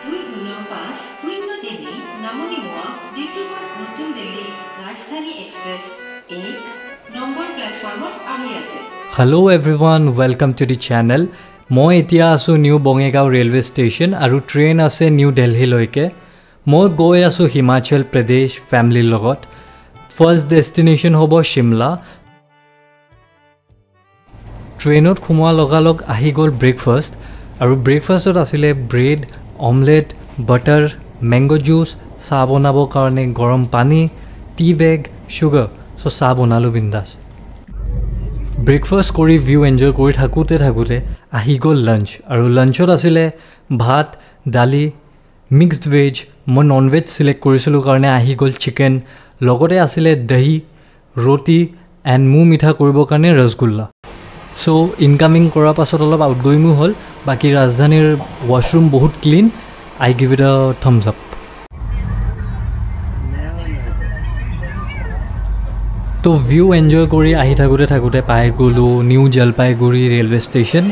295 নামনিমোৱা ডিব্ৰুগড় নতুন দিল্লী ৰাজধানী express 1 number প্লেটফৰ্মত আহি আছে। Hello everyone, welcome to the channel. মই এতিয়া আছো নিউ বঙাইগাঁও ৰেলৱে ষ্টেচন আৰু ট্ৰেইন আছে নিউ দিল্লী লৈকে। মই গৈ আছো হিমাচল প্ৰদেশ ফ্যামিলিৰ লগত। ফাৰ্স্ট ডেষ্টিনেশ্যন হ'ব শিমলা। ট্ৰেইনত সোমোৱা লগালগ আহি গ'ল ব্ৰেকফাষ্ট আৰু ব্ৰেকফাষ্টত আছিলে bread, omelette, butter, mango juice, চাহ বনাবৰ কাৰণে গৰম পানী, টি বেগ, চুগাৰ। চ' চাহ বনালোঁ বিন্দাছ। ব্ৰেকফাষ্ট কৰি ভিউ এনজয় কৰি থাকোঁতে আহি গ'ল লাঞ্চ আৰু লাঞ্চত আছিলে ভাত, দালি, মিক্সড ভেজ। মই নন ভেজ চিলেক্ট কৰিছিলোঁ কাৰণে আহি গ'ল চিকেন। লগতে আছিলে দহি, ৰুটি এণ্ড মুখ মিঠা কৰিবৰ কাৰণে ৰসগোল্লা। চ' ইনকামিং কৰাৰ পাছত অলপ আউটগয়িঙো হ'ল। বাকী ৰাজধানীৰ ৱাছৰুম বহুত ক্লিন। আই গিভ ইট আ থামছ আপ। তো ভিউ এনজয় কৰি আহি থাকোঁতে পাই গ'লোঁ নিউ জলপাইগুৰি ৰেলৱে ষ্টেচন।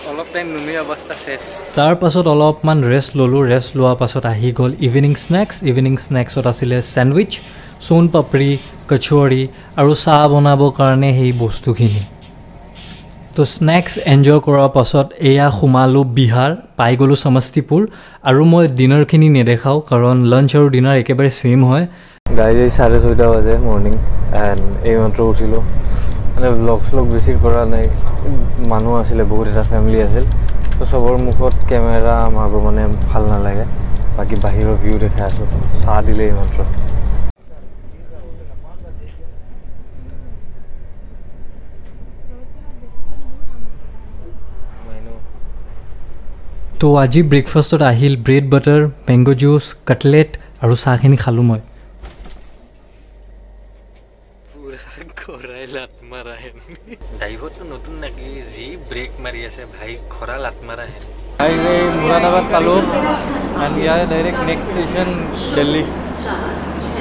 অলপ টাইম নুমি অৱস্থা শেষ। তাৰ পাছত অলপমান ৰেষ্ট ল'লোঁ। ৰেষ্ট লোৱাৰ পাছত আহি গ'ল ইভিনিং স্নেক্স। ইভিনিং স্নেক্সত আছিলে চেণ্ডউইচ, সোণ পাপৰি, কচুৰি আৰু চাহ বনাবৰ কাৰণে সেই বস্তুখিনি। তো স্নেক্স এনজয় কৰাৰ পাছত এয়া সোমালোঁ বিহাৰ, পাই গ'লোঁ সমষ্টিপুৰ। আৰু মই ডিনাৰখিনি নেদেখাওঁ কাৰণ লাঞ্চ আৰু ডিনাৰ একেবাৰে ছেইম হয়। গাড়ী 6:30 বাজে মৰ্ণিং এণ্ড এইমাত্ৰ উঠিলোঁ। মানে ব্লগ শ্লগ বেছি কৰা নাই, মানুহ আছিলে বহুত, এটা ফেমিলি আছিল। তো চবৰ মুখত কেমেৰা মাৰিব মানে ভাল নালাগে। বাকী বাহিৰৰ ভিউ দেখাই আছোঁ। চাহ দিলে এইমাত্ৰ। তো আজি ব্ৰেকফাষ্টত আহিল bread, butter, mango juice, cutlet আৰু চাহখিনি খালোঁ মই। ড্ৰাইভৰটো নতুন নাকি, যি ব্ৰেক মাৰি আছে ভাই, খৰা লাট মাৰা হে। ভাই এই মুৰাদাবাদ পালোঁ and year direct next station Delhi.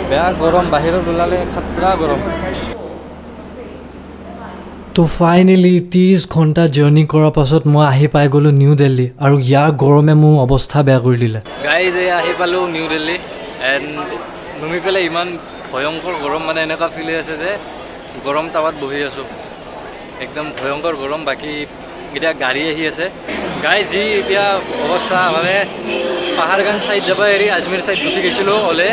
বেয়া গৰম, বাহিৰত ওলালে খাতৰা গৰম। তো ফাইনেলি 30 ঘণ্টা জাৰ্ণি কৰাৰ পাছত মই আহি পাই গ'লোঁ নিউ দিল্লী আৰু ইয়াৰ গৰমে মোৰ অৱস্থা বেয়া কৰি দিলে। গাইজ এই আহি পালোঁ নিউ দিল্লী এণ্ড নুমি পেলাই ইমান ভয়ংকৰ গৰম, মানে এনেকুৱা ফিল হৈ আছে যে গৰম টাৱাত বহি আছোঁ। একদম ভয়ংকৰ গৰম। বাকী এতিয়া গাড়ী আহি আছে। গাই যি এতিয়া অৱস্থা, মানে পাহাৰগঞ্জ ছাইড যাব এৰি আজমেৰ ছাইড গুচি গৈছিলোঁ অলে।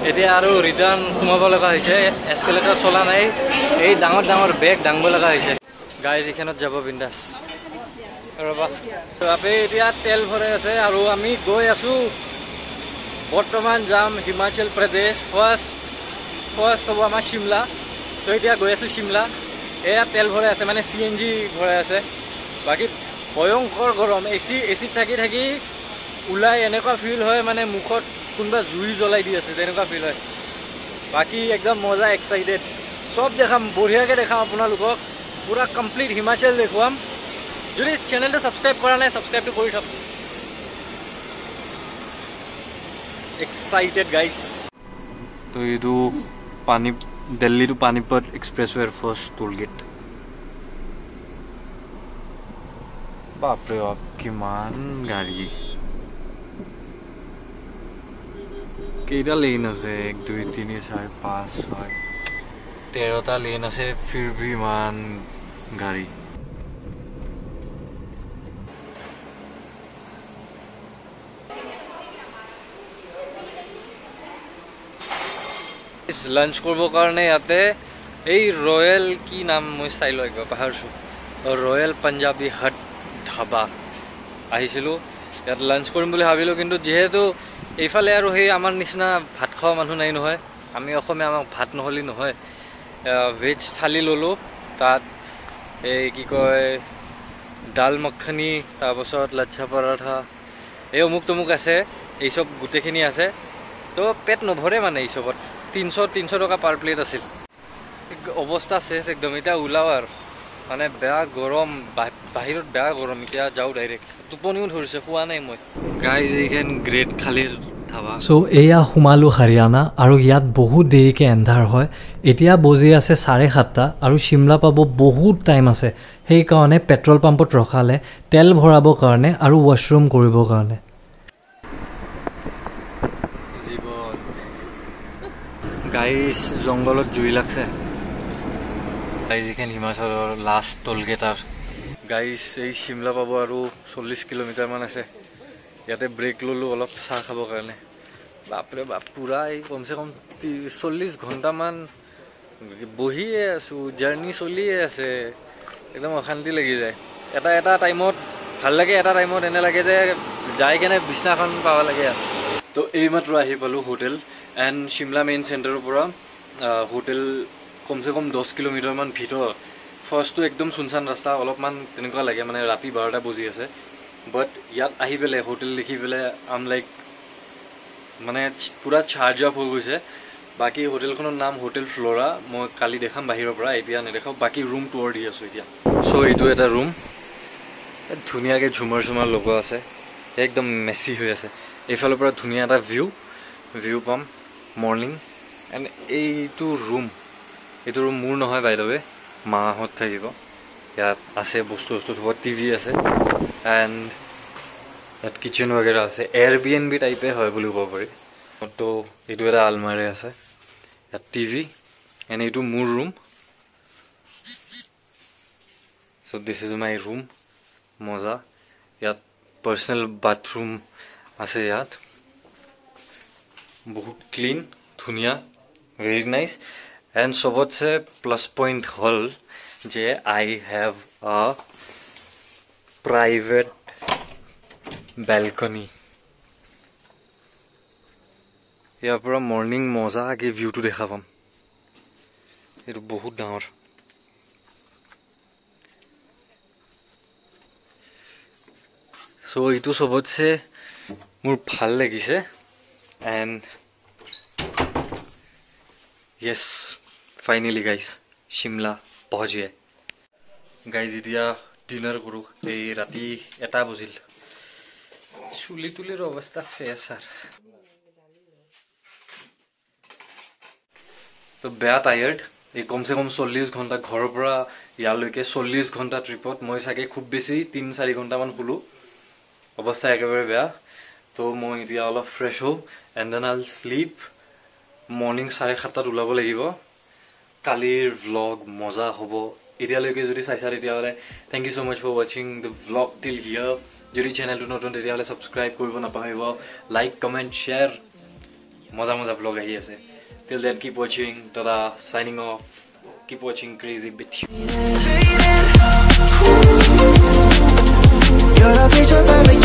এতিয়া আৰু ৰিটাৰ্ণ সোমাব লগা হৈছে। এস্কেলেটাৰ চলা নাই, এই ডাঙৰ ডাঙৰ বেগ দাঙিব লগা হৈছে। গাইজ এইখনত যাব বিন্দাছ। ৰ'বা বাপে এতিয়া তেল ভৰাই আছে আৰু আমি গৈ আছোঁ। বৰ্তমান যাম হিমাচল প্ৰদেশ। ফাৰ্ষ্ট হ'ব আমাৰ শিমলা। তো এতিয়া গৈ আছোঁ শিমলা। এয়া তেল ভৰাই আছে, মানে CNG ভৰাই আছে। বাকী ভয়ংকৰ গৰম। এচিত থাকি ওলাই এনেকুৱা ফিল হয় মানে মুখত কোনোবা জুই জ্বলাই দি আছে তেনেকুৱা ফিল হয়। বাকী একদম মজা, এক্সাইটেড। চব দেখাম, বঢ়িয়াকৈ দেখাম আপোনালোকক। পূৰা কমপ্লিট হিমাচল দেখুৱাম। যদি চেনেলটো ছাবস্ক্ৰাইব কৰা নাই, ছাবস্ক্ৰাইবটো কৰি থওক। Excited guys. তো এইটো দিল্লী টু পানীপত এক্সপ্ৰেছৱেৰ ফাৰ্ষ্ট টোল গেট। বাপৰে বাপ কিমান গাড়ী, কেইটা লেন আছে? 1 2 3 4 5 6 13টা লেন আছে। ফিৰ ভি ইমান গাড়ী। লাঞ্চ কৰিবৰ কাৰণে ইয়াতে এই ৰয়েল, কি নাম মই চাই লওঁ একবাৰ, পাহৰিছোঁ। ৰয়েল পাঞ্জাবী হাট ধাবা আহিছিলোঁ। ইয়াত লাঞ্চ কৰিম বুলি ভাবিলোঁ, কিন্তু যিহেতু এইফালে আৰু সেই আমাৰ নিচিনা ভাত খোৱা মানুহ নাই নহয়। আমি অসমীয়া, আমাক ভাত নহ'লে নহয়। ভেজ থালি ল'লোঁ। তাত এই কি কয় দাল মখনি, তাৰপাছত লাচ্ছা পৰাঠা, এই অমুক তমুক আছে। এই চব গোটেইখিনি আছে। তো পেট নভৰে মানে এই চবত। 300 টকা পাৰ প্লেট আছিল। অৱস্থা শেষ একদম। এতিয়া ওলাও আৰু, মানে বেয়া গৰম, বাহিৰত বেয়া গৰম। এতিয়া যাওঁ ডাইৰেক্ট। টোপনিও ধৰিছে, শোৱা নাই মই। গাইজ এইখন গ্ৰেট খালীৰ ধাবা। চ' এয়া সোমালোঁ হাৰিয়ানা আৰু ইয়াত বহুত দেৰিকৈ এন্ধাৰ হয়। এতিয়া বজি আছে 7:30 আৰু শিমলা পাব বহুত টাইম আছে। সেইকাৰণে পেট্ৰল পাম্পত ৰখালে তেল ভৰাবৰ কাৰণে আৰু ৱাছৰুম কৰিবৰ কাৰণে। গাইজ জংঘলত জুই লাগছে গাইজ এইখন হিমাচলৰ লাষ্ট টোলগেটাৰ গাইজ এই চিমলা পাব আৰু 40 কিলোমিটাৰমান আছে ইয়াতে ব্ৰেক ল'লোঁ অলপ চাহ খাবৰ কাৰণে বাপৰে বাপ পুৰা এই কমচে কম 40 ঘণ্টামান বহিয়ে আছোঁ জাৰ্ণি চলিয়ে আছে একদম অশান্তি লাগি যায় এটা টাইমত ভাল লাগে এটা টাইমত এনে লাগে যে যাই কেনে বিছনাখন পাব লাগে তো এইমাত্ৰ আহি পালোঁ হোটেল এণ্ড চিমলা মেইন চেণ্টাৰৰ পৰা হোটেল কমচে কম 10 কিলোমিটাৰমান ভিতৰত ফাৰ্ষ্টটো একদম চুনচান ৰাস্তা অলপমান তেনেকুৱা লাগে মানে ৰাতি 12টা বজি আছে বাট ইয়াত আহি পেলাই হোটেল দেখি পেলাই আম লাইক মানে পুৰা চাৰ্জ আপ হৈ গৈছে বাকী হোটেলখনৰ নাম হোটেল ফ্ল'ৰা মই কালি দেখাম বাহিৰৰ পৰা এতিয়া নেদেখাওঁ বাকী ৰুম টুৰ দি আছোঁ এতিয়া চ' এইটো এটা ৰুম ধুনীয়াকৈ ঝুমাৰ চুমাৰ লগোৱা আছে একদম মেচি হৈ আছে এইফালৰ পৰা ধুনীয়া এটা ভিউ পাম মৰ্ণিং এণ্ড এইটো ৰুম মোৰ নহয় বাই দ্য ৱে মাহঁত থাকিব ইয়াত আছে বস্তু থ'ব টিভি আছে এণ্ড ইয়াত কিটচেন ৱাগেৰা আছে এয়াৰবিএনবি টাইপে হয় বুলি ক'ব পাৰি তো এইটো এটা আলমাৰী আছে ইয়াত টিভি এণ্ড এইটো মোৰ room so' this is my room মজা ইয়াত পাৰ্চনেল বাথৰুম আছে ইয়াত বহুত ক্লিন ধুনীয়া ভেৰি নাইচ এণ্ড চবতছে প্লাছ পইণ্ট হ'ল যে I have a private balcony ইয়াৰ পৰা মৰ্ণিং মজাকৈ ভিউটো দেখা পাম এইটো বহুত ডাঙৰ চ' এইটো চবতছে মোৰ ভাল লাগিছে and yes finally guys Shimla পহচিয়ে গাইজ এতিয়া ডিনাৰ কৰোঁ এই ৰাতি 1 বজিল চুলি তুলিৰ অৱস্থা শেষ আৰু তো বেয়া টায়াৰ্ড এই কমচে কম 40 ঘণ্টা ঘৰৰ পৰা ইয়ালৈকে 40 ঘণ্টা ট্ৰিপত মই চাগে খুব বেছি 3-4 ঘণ্টামান শুলোঁ অৱস্থা একেবাৰে বেয়া তো মই এতিয়া অলপ ফ্ৰেছ হওঁ এণ্ড দেন আইল শ্লিপ মৰ্ণিং 7:30 ওলাব লাগিব কালিৰ ভ্লগ মজা হ'ব এতিয়ালৈকে যদি চাইছা তেতিয়াহ'লে thank you so' much for ৱাচিং দ্য ভ্লগ টিল হিয়াৰ যদি চেনেলটো নতুন তেতিয়াহ'লে ছাবস্ক্ৰাইব কৰিব নাপাহৰিব লাইক কমেণ্ট শ্বেয়াৰ মজা ভ্লগ আহি আছে টিল দেন কিপ ৱাচিং দাদা চাইনিং অফ কিপ ৱাচিং crazy with you You're the picture perfect.